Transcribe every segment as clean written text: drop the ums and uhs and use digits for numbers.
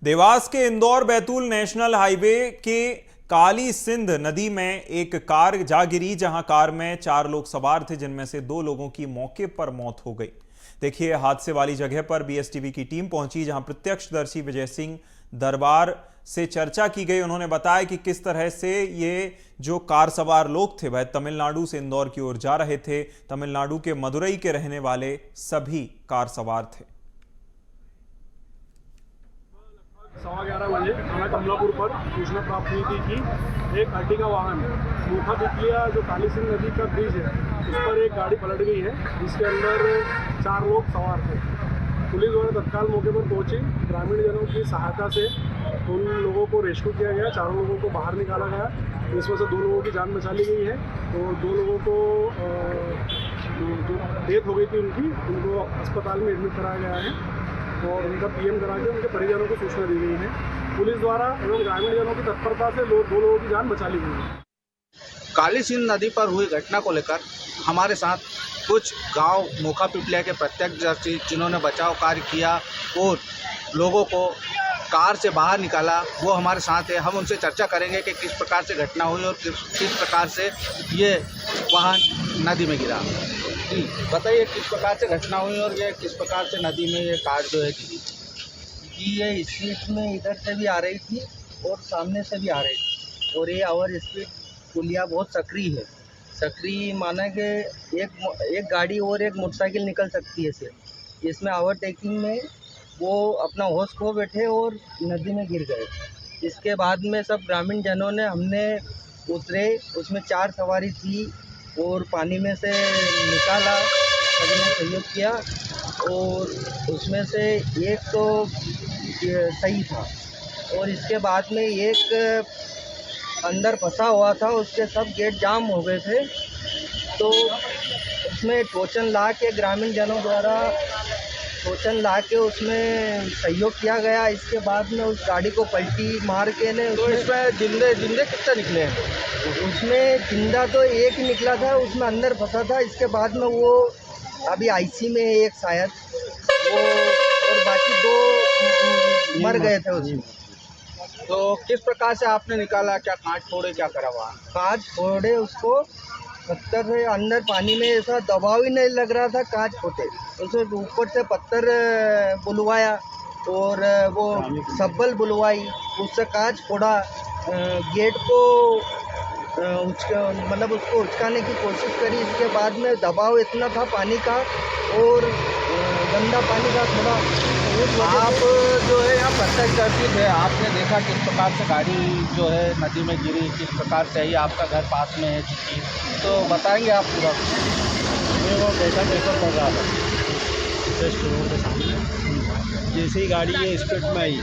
देवास के Indore Betul national highway के काली सिंध नदी में एक कार जा गिरी, जहां कार में 4 लोग सवार थे, जिनमें से 2 लोगों की मौके पर मौत हो गई। देखिए, हादसे वाली जगह पर बीएसटीवी की टीम पहुंची, जहां प्रत्यक्षदर्शी विजय सिंह दरबार से चर्चा की गई। उन्होंने बताया कि किस तरह से ये जो कार सवार लोग थे वह तमिलनाडु से इंदौर की ओर जा रहे थे। तमिलनाडु के मदुरई के रहने वाले सभी कार सवार थे। 11:15 बजे हमें कमलापुर पर सूचना प्राप्त हुई थी कि एक अर्टिगा वाहन मोखा पिपलिया जो काली सिंध नदी का ब्रिज है उस पर एक गाड़ी पलट गई है, जिसके अंदर 4 लोग सवार थे। पुलिस द्वारा तत्काल मौके पर पहुंची ग्रामीण जनों की सहायता से उन लोगों को रेस्क्यू किया गया। 4 लोगों को बाहर निकाला गया, इसमें से 2 लोगों की जान बचा ली गई है और 2 लोगों को जो डेथ हो गई थी उनको अस्पताल में एडमिट कराया गया है और उनका पीएम करा के उनके परिजनों को सूचना दी गई है। पुलिस द्वारा एवं ग्रामीण जनों की तत्परता से 2 लोगों की जान बचा ली गई है। काली सिंध नदी पर हुई घटना को लेकर हमारे साथ कुछ गांव मोखा पिपलिया के प्रत्यक्षदर्शी जिन्होंने बचाव कार्य किया और लोगों को कार से बाहर निकाला, वो हमारे साथ है। हम उनसे चर्चा करेंगे कि किस प्रकार से घटना हुई और किस प्रकार से ये वाहन नदी में गिरा। जी बताइए, किस प्रकार से घटना हुई और ये किस प्रकार से नदी में ये कार जो है गिरी? जी, ये स्पीड में इधर से भी आ रही थी और सामने से भी आ रही थी और ये ओवर स्पीड पुलिया बहुत सक्रिय है। सक्रिय माना कि एक गाड़ी और एक मोटरसाइकिल निकल सकती है सिर्फ। इसमें ओवरटेकिंग में वो अपना होश खो बैठे और नदी में गिर गए। इसके बाद में सब ग्रामीण जनों ने हमने उतरे, उसमें 4 सवारी थी और पानी में से निकाला, सभी ने सहयोग किया और उसमें से एक तो सही था और इसके बाद में एक अंदर फंसा हुआ था, उसके सब गेट जाम हो गए थे। तो उसमें टोचन ला के ग्रामीण जनों द्वारा टोचन ला के उसमें सहयोग किया गया। इसके बाद में उस गाड़ी को पलटी मार के ने तो इसमें जिंदे कितने निकले हैं? उसमें जिंदा तो एक ही निकला था, उसमें अंदर फंसा था। इसके बाद में वो अभी आईसी में है एक शायद, वो और बाकी 2 मर गए थे उसमें। तो किस प्रकार से आपने निकाला? क्या कांच फोड़े, क्या करा वहाँ? कांच फोड़े उसको, पत्थर से अंदर पानी में ऐसा दबाव ही नहीं लग रहा था, कांच फोड़े उसे ऊपर से पत्थर बुलवाया और वो सब्बल बुलवाई, उससे कांच फोड़ा। गेट को मतलब उसको उचकाने की कोशिश करी। इसके बाद में दबाव इतना था पानी का और गंदा पानी का थोड़ा। आप जो है यहाँ प्रत्यक्षदर्शी थे, आपने देखा किस प्रकार से गाड़ी जो है नदी में गिरी, किस प्रकार से ही आपका घर पास में है चूँकि, तो बताएंगे आप पूरा? वो कैसा पेपर पड़ रहा था जस्ट रोड के सामने, जैसे ही गाड़ी ये स्पीड में आई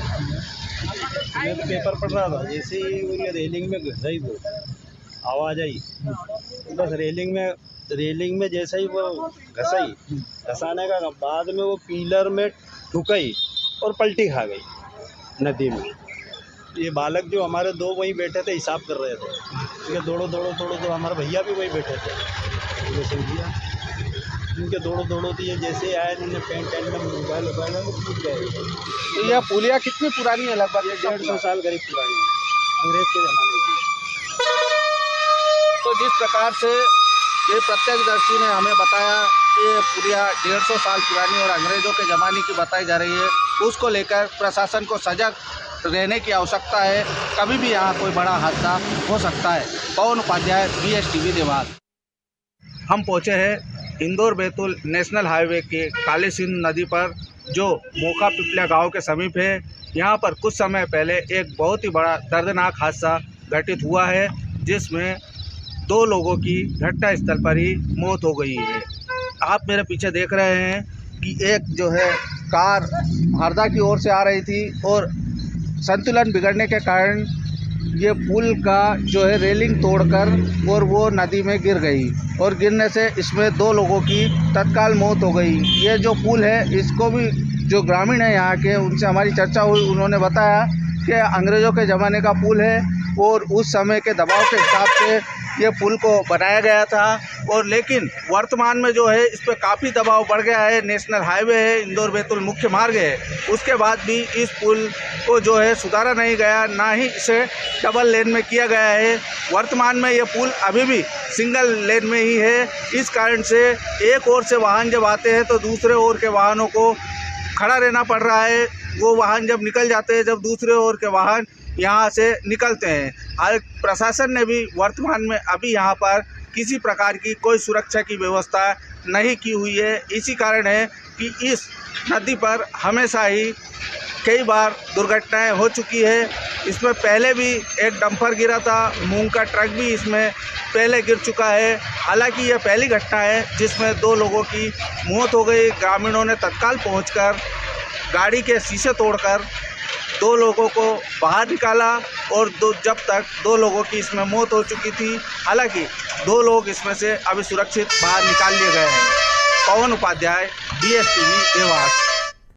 मैं तो पेपर पढ़ रहा था, जैसे ही वो ये रेलिंग में घुस गई, वो आवाज़ आई, बस रेलिंग में जैसे ही वो घसाने का बाद में वो पिलर में ठुकई और पलटी खा गई नदी में। ये बालक जो हमारे 2 वहीं बैठे थे, हिसाब कर रहे थे, इनके दौड़ो हमारे भैया भी वहीं बैठे थे, वो समझिए इनके दौड़ो दिए। जैसे आए इन्होंने पेंट में मोबाइल में टूट गए। तो यह पुलिया कितनी पुरानी है? लगभग 150 साल करीब पुरानी है, अंग्रेज के ज़माने की। तो जिस प्रकार से ये प्रत्यक्षदर्शी ने हमें बताया कि ये पुलिया 150 साल पुरानी और अंग्रेज़ों के ज़माने की बताई जा रही है, उसको लेकर प्रशासन को सजग रहने की आवश्यकता है। कभी भी यहाँ कोई बड़ा हादसा हो सकता है। पवन उपाध्याय, बीएसटीवी देवास। हम पहुँचे हैं इंदौर बैतूल नेशनल हाईवे के काली सिंध नदी पर, जो मोखा पिपलिया गांव के समीप है। यहाँ पर कुछ समय पहले एक बहुत ही बड़ा दर्दनाक हादसा घटित हुआ है, जिसमें 2 लोगों की घटनास्थल पर ही मौत हो गई है। आप मेरे पीछे देख रहे हैं कि एक जो है कार हरदा की ओर से आ रही थी और संतुलन बिगड़ने के कारण ये पुल का जो है रेलिंग तोड़कर और वो नदी में गिर गई और गिरने से इसमें 2 लोगों की तत्काल मौत हो गई। ये जो पुल है, इसको भी जो ग्रामीण है यहाँ के, उनसे हमारी चर्चा हुई, उन्होंने बताया कि अंग्रेज़ों के ज़माने का पुल है और उस समय के दबाव के हिसाब से ये पुल को बनाया गया था और लेकिन वर्तमान में जो है इस पर काफ़ी दबाव बढ़ गया है। नेशनल हाईवे है, इंदौर बैतूल मुख्य मार्ग है, उसके बाद भी इस पुल को जो है सुधारा नहीं गया, ना ही इसे डबल लेन में किया गया है। वर्तमान में यह पुल अभी भी सिंगल लेन में ही है। इस कारण से एक ओर से वाहन जब आते हैं तो दूसरे ओर के वाहनों को खड़ा रहना पड़ रहा है। वो वाहन जब निकल जाते हैं, जब दूसरे ओर के वाहन यहाँ से निकलते हैं। हाल प्रशासन ने भी वर्तमान में अभी यहाँ पर किसी प्रकार की कोई सुरक्षा की व्यवस्था नहीं की हुई है। इसी कारण है कि इस नदी पर हमेशा ही कई बार दुर्घटनाएं हो चुकी है। इसमें पहले भी एक डंपर गिरा था, मूंग का ट्रक भी इसमें पहले गिर चुका है। हालांकि यह पहली घटना है जिसमें 2 लोगों की मौत हो गई। ग्रामीणों ने तत्काल पहुंचकर गाड़ी के शीशे तोड़कर 2 लोगों को बाहर निकाला और जब तक 2 लोगों की इसमें मौत हो चुकी थी। हालांकि 2 लोग इसमें से अभी सुरक्षित बाहर निकाल लिए गए हैं। पवन उपाध्याय, BSTV देवास।